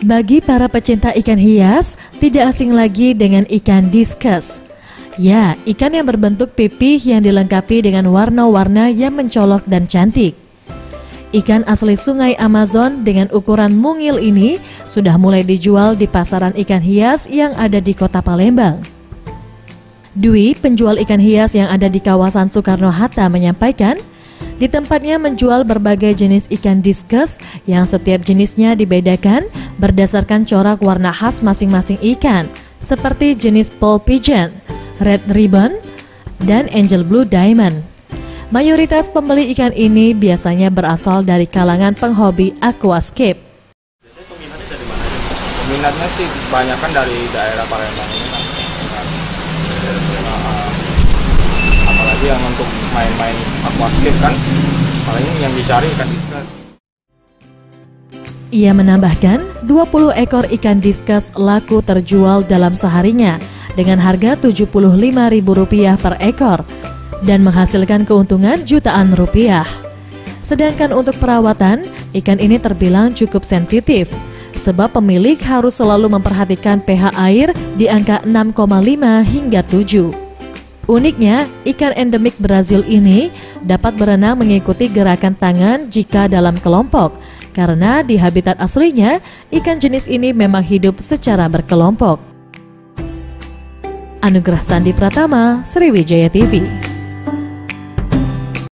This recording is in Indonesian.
Bagi para pecinta ikan hias, tidak asing lagi dengan ikan discus. Ya, ikan yang berbentuk pipih yang dilengkapi dengan warna-warna yang mencolok dan cantik. Ikan asli sungai Amazon dengan ukuran mungil ini sudah mulai dijual di pasaran ikan hias yang ada di kota Palembang. Dwi, penjual ikan hias yang ada di kawasan Soekarno-Hatta menyampaikan, di tempatnya menjual berbagai jenis ikan discus yang setiap jenisnya dibedakan berdasarkan corak warna khas masing-masing ikan, seperti jenis Paul Pigeon, Red Ribbon, dan Angel Blue Diamond. Mayoritas pembeli ikan ini biasanya berasal dari kalangan penghobi aquascape. Peminatnya dari mana? Peminatnya sih kebanyakan dari daerah Palembang ini kan. Apalagi yang untuk main-main aquascape kan, paling yang dicari ikan discus. Ia menambahkan, 20 ekor ikan discus laku terjual dalam seharinya dengan harga Rp75.000 per ekor dan menghasilkan keuntungan jutaan rupiah. Sedangkan untuk perawatan, ikan ini terbilang cukup sensitif, sebab pemilik harus selalu memperhatikan pH air di angka 6,5 hingga 7. Uniknya, ikan endemik Brazil ini dapat berenang mengikuti gerakan tangan jika dalam kelompok, karena di habitat aslinya, ikan jenis ini memang hidup secara berkelompok. Anugerah Sandi Pratama, Sriwijaya TV.